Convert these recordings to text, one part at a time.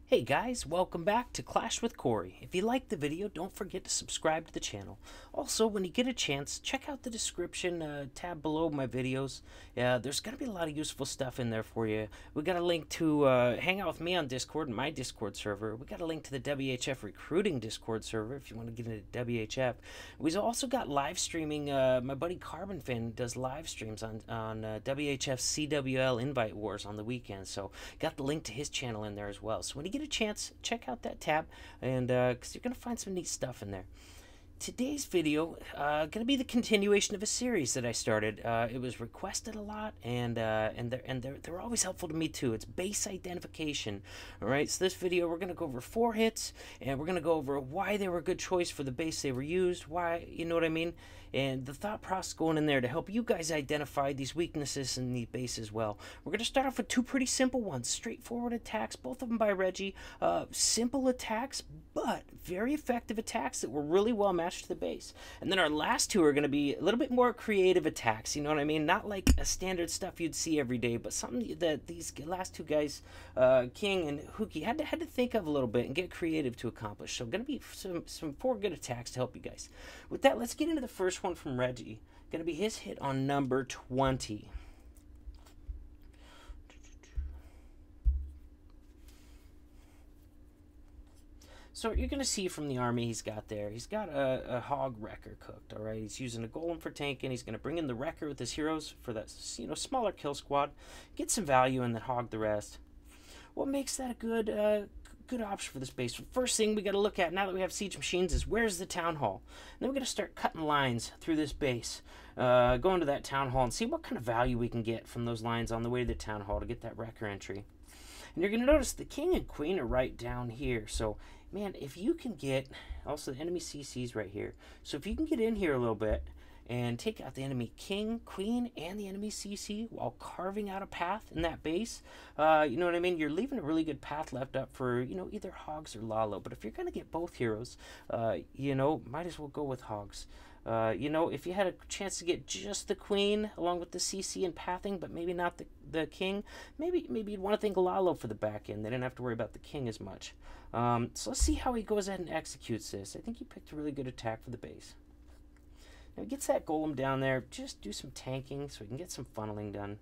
Hey guys, welcome back to Clash with Corey. If you liked the video, don't forget to subscribe to the channel. Also, when you get a chance, check out the description tab below my videos. There's going to be a lot of useful stuff in there for you. We got a link to hang out with me on Discord, my Discord server. We got a link to the WHF recruiting Discord server if you want to get into WHF. We've also got live streaming. My buddy Carbon Fin does live streams on WHF CWL Invite Wars on the weekends. So got the link to his channel in there as well. So when you get a chance, check out that tab, and because you're gonna find some neat stuff in there. Today's video gonna be the continuation of a series that I started. It was requested a lot, and they're always helpful to me too. It's base identification. All right, so this video we're gonna go over 4 hits, and we're gonna go over why they were a good choice for the base they were used. Why, you know what I mean? And the thought process going in there to help you guys identify these weaknesses in the base as well. We're going to start off with 2 pretty simple ones. Straightforward attacks, both of them by Reggie. Simple attacks, but very effective attacks that were really well matched to the base. And then our last 2 are going to be a little bit more creative attacks, you know what I mean? Not like a standard stuff you'd see every day, but something that these last 2 guys, King and Hookie, had to think of a little bit and get creative to accomplish. So going to be some 4 good attacks to help you guys. With that, let's get into the first one from Reggie. Going to be his hit on number 20. So you're going to see from the army he's got there, he's got a hog wrecker cooked, all right? He's using a golem for tanking. He's going to bring in the wrecker with his heroes for that, smaller kill squad. Get some value and then hog the rest. What makes that a good option for this base? First thing we got to look at now that we have siege machines is where's the town hall. And then we're going to start cutting lines through this base, going to that town hall and see what kind of value we can get from those lines on the way to the town hall to get that wrecker entry. And you're going to notice the king and queen are right down here. So, man, if you can get, also the enemy CC's right here. So if you can get in here a little bit and take out the enemy king, queen, and the enemy CC while carving out a path in that base, you know what I mean? You're leaving a really good path left up for, either hogs or Lalo. But if you're going to get both heroes, might as well go with hogs. If you had a chance to get just the queen along with the CC and pathing, but maybe not the king, maybe you'd want to think Lalo for the back end. They didn't have to worry about the king as much. So let's see how he goes ahead and executes this. I think he picked a really good attack for the base. Now he gets that golem down there. Just do some tanking so we can get some funneling done.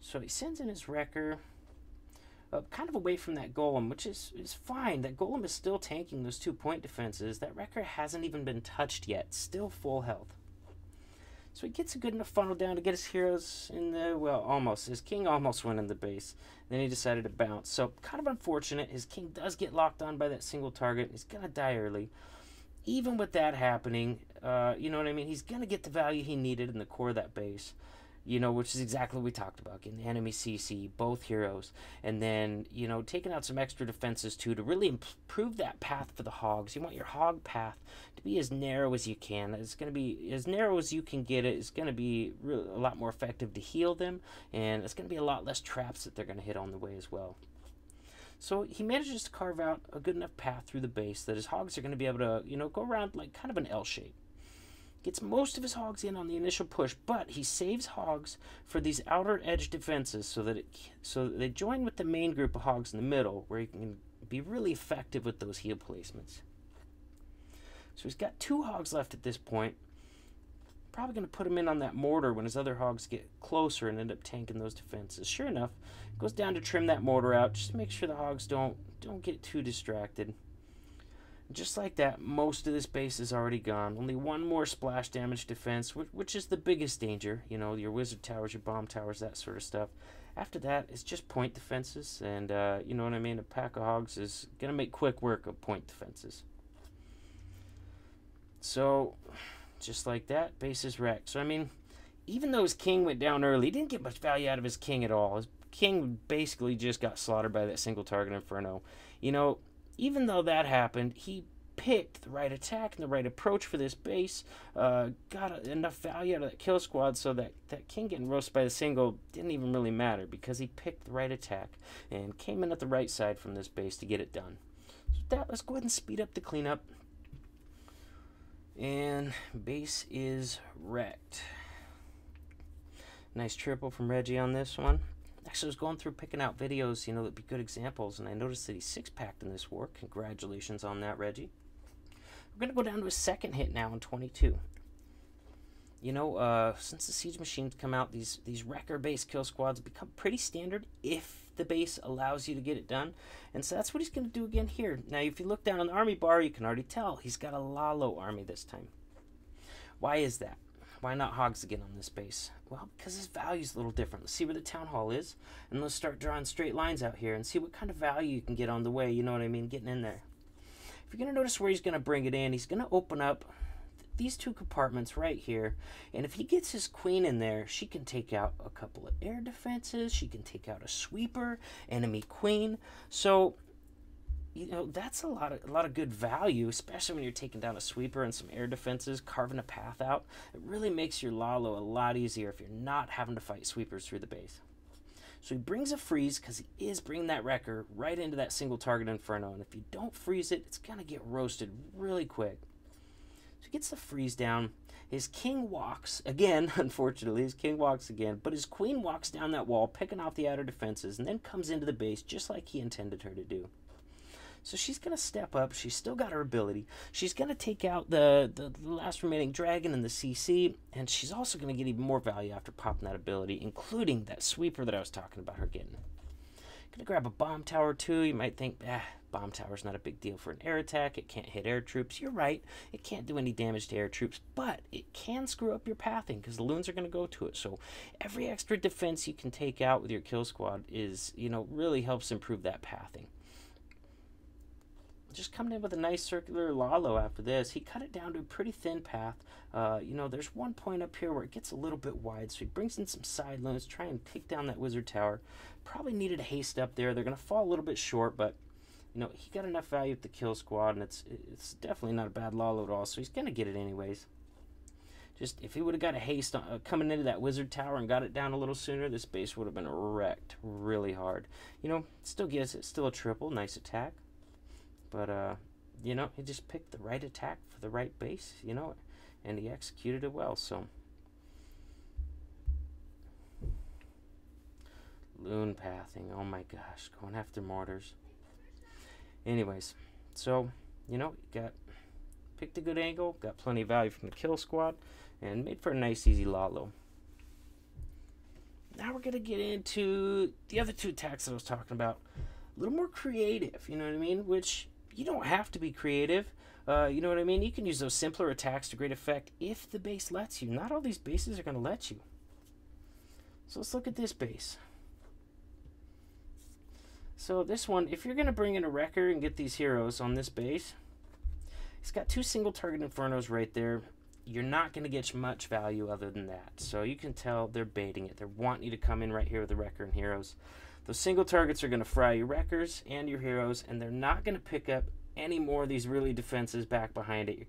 So he sends in his wrecker. Kind of away from that golem, which is fine. That golem is still tanking those 2-point defenses. That wrecker hasn't even been touched yet. Still full health. So he gets a good enough funnel down to get his heroes in the, well, almost. His king almost went in the base. Then he decided to bounce. So kind of unfortunate. His king does get locked on by that single target. He's going to die early. Even with that happening, you know what I mean? He's going to get the value he needed in the core of that base. Which is exactly what we talked about. Getting the enemy CC, both heroes. And then, taking out some extra defenses too to really improve that path for the hogs. You want your hog path to be as narrow as you can. It's going to be as narrow as you can get it. It's going to be really a lot more effective to heal them. And it's going to be a lot less traps that they're going to hit on the way as well. So he manages to carve out a good enough path through the base that his hogs are going to be able to, go around like kind of an L shape. Gets most of his hogs in on the initial push, but he saves hogs for these outer edge defenses so that they join with the main group of hogs in the middle, where he can be really effective with those heal placements. So he's got 2 hogs left at this point. Probably going to put him in on that mortar when his other hogs get closer and end up tanking those defenses. Sure enough, goes down to trim that mortar out just to make sure the hogs don't get too distracted. Just like that, most of this base is already gone. Only 1 more splash damage defense, which is the biggest danger. Your wizard towers, your bomb towers, that sort of stuff. After that, it's just point defenses. And, you know what I mean? A pack of hogs is going to make quick work of point defenses. So, just like that, base is wrecked. So, I mean, even though his king went down early, he didn't get much value out of his king at all. His king basically just got slaughtered by that single target Inferno. Even though that happened, he picked the right attack and the right approach for this base, got enough value out of that kill squad so that king getting roasted by the single didn't even really matter because he picked the right attack and came in at the right side from this base to get it done. So with that, let's go ahead and speed up the cleanup. And base is wrecked. Nice triple from Reggie on this one. Actually, I was going through picking out videos, you know, that'd be good examples, and I noticed that he's 6-packed in this war. Congratulations on that, Reggie. We're going to go down to a second hit now in 22. You know, since the siege machines come out, these wrecker-based kill squads become pretty standard if the base allows you to get it done. And so that's what he's going to do again here. Now, if you look down on the army bar, you can already tell he's got a Lalo army this time. Why is that? Why not hogs again on this base? Well, because his value is a little different. Let's see where the town hall is, and let's start drawing straight lines out here and see what kind of value you can get on the way, you know what I mean, getting in there. If you're going to notice where he's going to bring it in, he's going to open up these two compartments right here, and if he gets his queen in there, she can take out a couple of air defenses, she can take out a sweeper, enemy queen. So, you know, that's a lot of good value, especially when you're taking down a sweeper and some air defenses, carving a path out. It really makes your Lalo a lot easier if you're not having to fight sweepers through the base. So he brings a freeze because he is bringing that wrecker right into that single target inferno, and if you don't freeze it, it's going to get roasted really quick. So he gets the freeze down. His king walks again, unfortunately, his king walks again, but his queen walks down that wall, picking off the outer defenses, and then comes into the base just like he intended her to do. So she's going to step up. She's still got her ability. She's going to take out the last remaining dragon in the CC, and she's also going to get even more value after popping that ability, including that sweeper that I was talking about her getting. Going to grab a bomb tower too. You might think, bomb tower's not a big deal for an air attack. It can't hit air troops. You're right. It can't do any damage to air troops, but it can screw up your pathing because the loons are going to go to it. So every extra defense you can take out with your kill squad is, you know, really helps improve that pathing. Just coming in with a nice circular Lalo after this. He cut it down to a pretty thin path. You know, there's one point up here where it gets a little bit wide, so he brings in some side loons, try and take down that wizard tower. Probably needed a haste up there. They're going to fall a little bit short, but, you know, he got enough value with the kill squad, and it's definitely not a bad Lalo at all, so he's going to get it anyways. Just, if he would have got a haste coming into that wizard tower and got it down a little sooner, this base would have been wrecked really hard. You know, still gets it, still a triple, nice attack. But, you know, he just picked the right attack for the right base, you know, and he executed it well, so. Loon pathing, oh my gosh, going after mortars. Anyways, so, you know, picked a good angle, got plenty of value from the kill squad, and made for a nice, easy Lalo. Now we're going to get into the other two attacks that I was talking about. A little more creative, you know what I mean, which you don't have to be creative. You know what I mean? You can use those simpler attacks to great effect if the base lets you. Not all these bases are going to let you. So let's look at this base. So this one, if you're going to bring in a wrecker and get these heroes on this base, it's got two single target infernos right there. You're not going to get much value other than that. So you can tell they're baiting it. They're wanting you to come in right here with the wrecker and heroes. Those single targets are going to fry your wreckers and your heroes, and they're not going to pick up any more of these really defenses back behind it.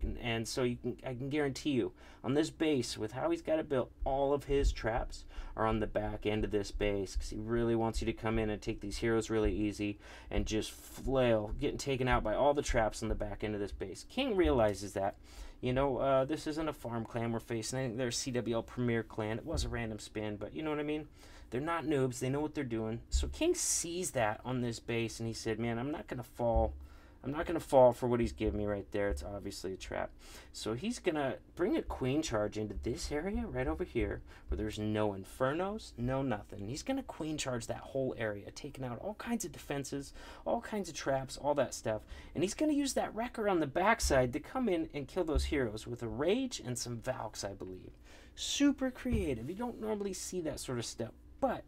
I can guarantee you, on this base, with how he's got it built, all of his traps are on the back end of this base because he really wants you to come in and take these heroes really easy and just flail, getting taken out by all the traps on the back end of this base. King realizes that. You know, this isn't a farm clan we're facing. I think they're a CWL Premier clan. It was a random spin, but you know what I mean? They're not noobs. They know what they're doing. So King sees that on this base, and he said, man, I'm not going to fall. I'm not going to fall for what he's giving me right there. It's obviously a trap. So he's going to bring a queen charge into this area right over here where there's no infernos, no nothing. He's going to queen charge that whole area, taking out all kinds of defenses, all kinds of traps, all that stuff. And he's going to use that wrecker on the backside to come in and kill those heroes with a rage and some valks, I believe. Super creative. You don't normally see that sort of stuff. But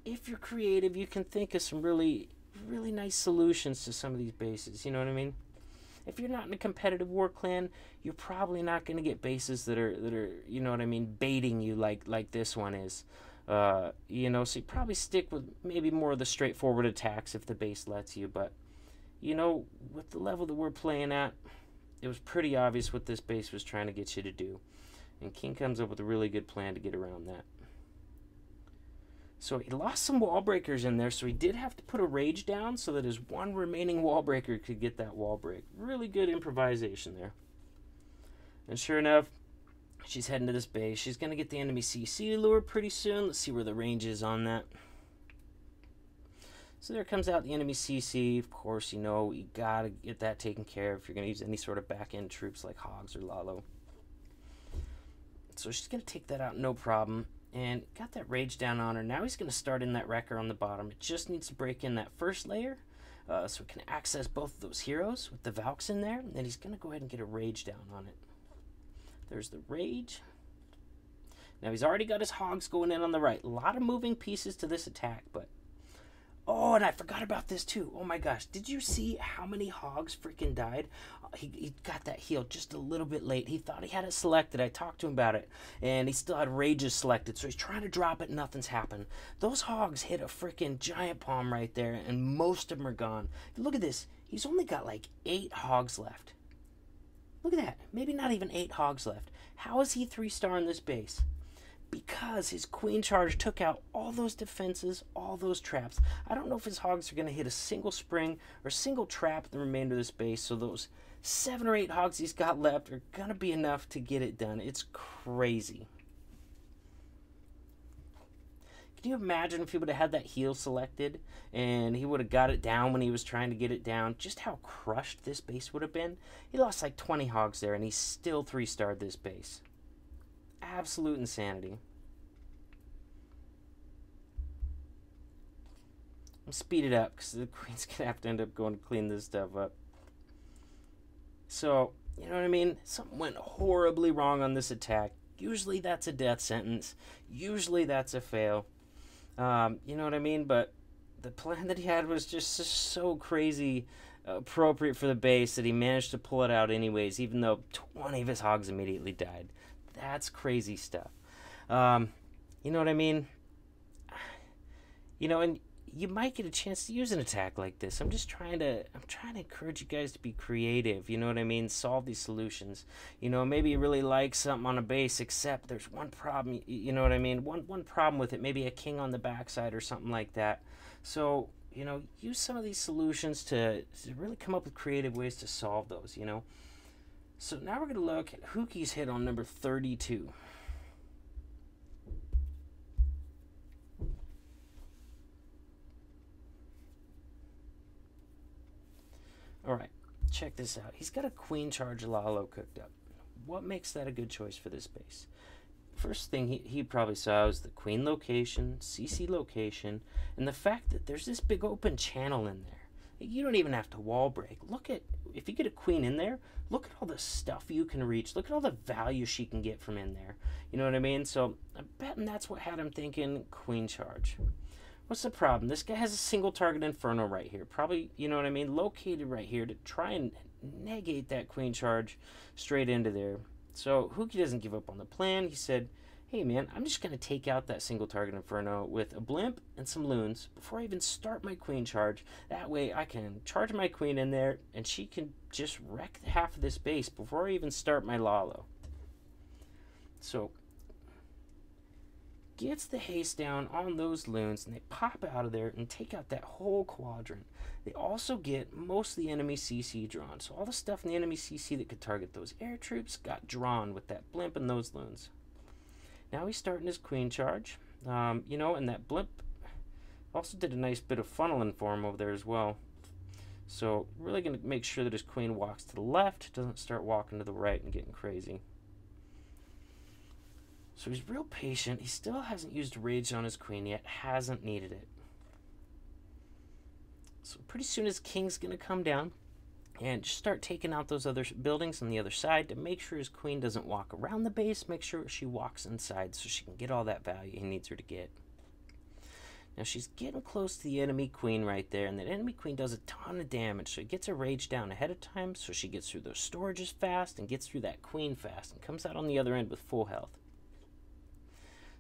if you're creative, you can think of some really nice solutions to some of these bases. You know what I mean? If you're not in a competitive war clan, you're probably not going to get bases that are you know what I mean, baiting you like this one is. You know, so you probably stick with maybe more of the straightforward attacks if the base lets you. But you know, with the level that we're playing at, it was pretty obvious what this base was trying to get you to do, and King comes up with a really good plan to get around that. So he lost some wall breakers in there, so he did have to put a rage down so that his one remaining wall breaker could get that wall break. Really good improvisation there. And sure enough, she's heading to this base. She's going to get the enemy CC lure pretty soon. Let's see where the range is on that. So there comes out the enemy CC. Of course, you know, you gotta get that taken care of if you're gonna use any sort of back-end troops like Hogs or Lalo. So she's gonna take that out, no problem. And got that rage down on her. Now he's gonna start in that wrecker on the bottom. It just needs to break in that first layer, so we can access both of those heroes with the valks in there. And then he's gonna go ahead and get a rage down on it. There's the rage. Now he's already got his hogs going in on the right. A lot of moving pieces to this attack, but... Oh, and I forgot about this too. Oh my gosh. Did you see how many hogs freaking died? He got that heal just a little bit late. He thought he had it selected. I talked to him about it, and he still had rages selected, so he's trying to drop it. Nothing's happened. Those hogs hit a freaking giant palm right there, and most of them are gone. Look at this. He's only got like 8 hogs left. Look at that. Maybe not even 8 hogs left. How is he 3-star in this base? Because his queen charge took out all those defenses, all those traps. I don't know if his hogs are going to hit a single spring or a single trap in the remainder of this base, so those 7 or 8 hogs he's got left are going to be enough to get it done. It's crazy. Can you imagine if he would have had that heal selected and he would have got it down when he was trying to get it down? Just how crushed this base would have been. He lost like 20 hogs there, and he still 3-starred this base. Absolute insanity. I'm speed it up because the queen's gonna have to end up going to clean this stuff up. So, you know what I mean? Something went horribly wrong on this attack. Usually that's a death sentence. Usually that's a fail. You know what I mean? But the plan that he had was just so crazy appropriate for the base that he managed to pull it out anyways, even though 20 of his hogs immediately died. That's crazy stuff. You know what I mean? You know, and you might get a chance to use an attack like this. I'm trying to encourage you guys to be creative. You know what I mean? Solve these solutions. You know, maybe you really like something on a base, except there's one problem. You know what I mean? One problem with it. Maybe a king on the backside or something like that. So, you know, use some of these solutions to really come up with creative ways to solve those, you know? So now we're going to look at Hookie's hit on number 32. All right, check this out. He's got a queen charge Lalo cooked up. What makes that a good choice for this base? First thing he probably saw was the queen location, CC location, and the fact that there's this big open channel in there. You don't even have to wall break. Look at, if you get a queen in there, look at all the stuff you can reach. Look at all the value she can get from in there. You know what I mean? So I'm betting that's what had him thinking queen charge. What's the problem? This guy has a single target inferno right here. Probably, you know what I mean, located right here to try and negate that queen charge straight into there. So Hookie doesn't give up on the plan. He said, hey man, I'm just going to take out that single target inferno with a blimp and some loons before I even start my queen charge. That way I can charge my queen in there and she can just wreck half of this base before I even start my Lalo. So gets the haste down on those loons, and they pop out of there and take out that whole quadrant. They also get most of the enemy CC drawn. So all the stuff in the enemy CC that could target those air troops got drawn with that blimp and those loons. Now he's starting his queen charge. You know, and that blimp also did a nice bit of funneling for him over there as well. So really going to make sure that his queen walks to the left, doesn't start walking to the right and getting crazy. So he's real patient. He still hasn't used rage on his queen yet. Hasn't needed it. So pretty soon his king's going to come down and just start taking out those other buildings on the other side to make sure his queen doesn't walk around the base. Make sure she walks inside so she can get all that value he needs her to get. Now she's getting close to the enemy queen right there, and that enemy queen does a ton of damage. So he gets her rage down ahead of time so she gets through those storages fast and gets through that queen fast and comes out on the other end with full health.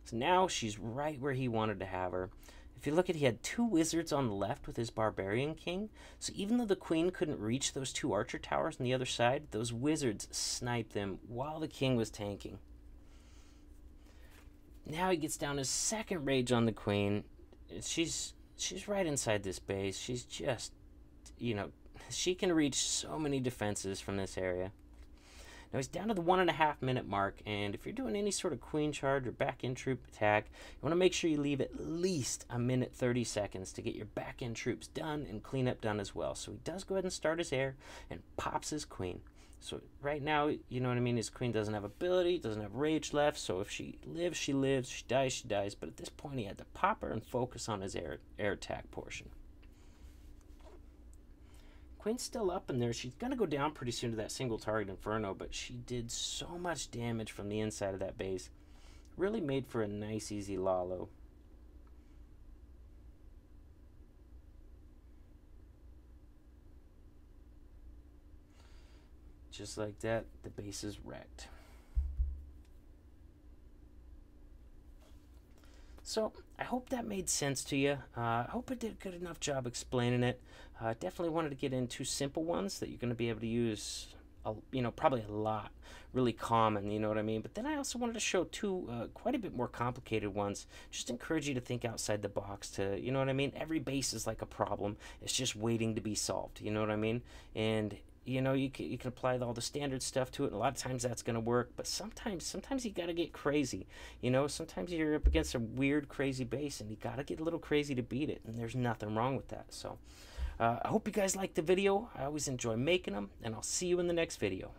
So now she's right where he wanted to have her. If you look at, he had 2 wizards on the left with his barbarian king. So even though the queen couldn't reach those 2 archer towers on the other side, those wizards sniped them while the king was tanking. Now he gets down his second rage on the queen. She's right inside this base. She's just, you know, she can reach so many defenses from this area. Now he's down to the 1.5 minute mark, and if you're doing any sort of queen charge or back end troop attack, you want to make sure you leave at least 1 minute 30 seconds to get your back end troops done and cleanup done as well. So he does go ahead and start his heir and pops his queen. So right now, you know what I mean, his queen doesn't have ability, doesn't have rage left, so if she lives, she lives, she dies, but at this point he had to pop her and focus on his air attack portion. Queen's still up in there. She's going to go down pretty soon to that single target Inferno, but she did so much damage from the inside of that base. Really made for a nice, easy Lalo. Just like that, the base is wrecked. So I hope that made sense to you. I hope I did a good enough job explaining it. Definitely wanted to get into simple ones that you're going to be able to use, probably a lot, really common, you know what I mean? But then I also wanted to show two quite a bit more complicated ones. Just encourage you to think outside the box to, you know what I mean? Every base is like a problem. It's just waiting to be solved, you know what I mean? And you know, you can apply all the standard stuff to it, and a lot of times that's going to work, but sometimes you got to get crazy. You know, sometimes you're up against a weird, crazy base, and you got to get a little crazy to beat it, and there's nothing wrong with that. So I hope you guys liked the video. I always enjoy making them, and I'll see you in the next video.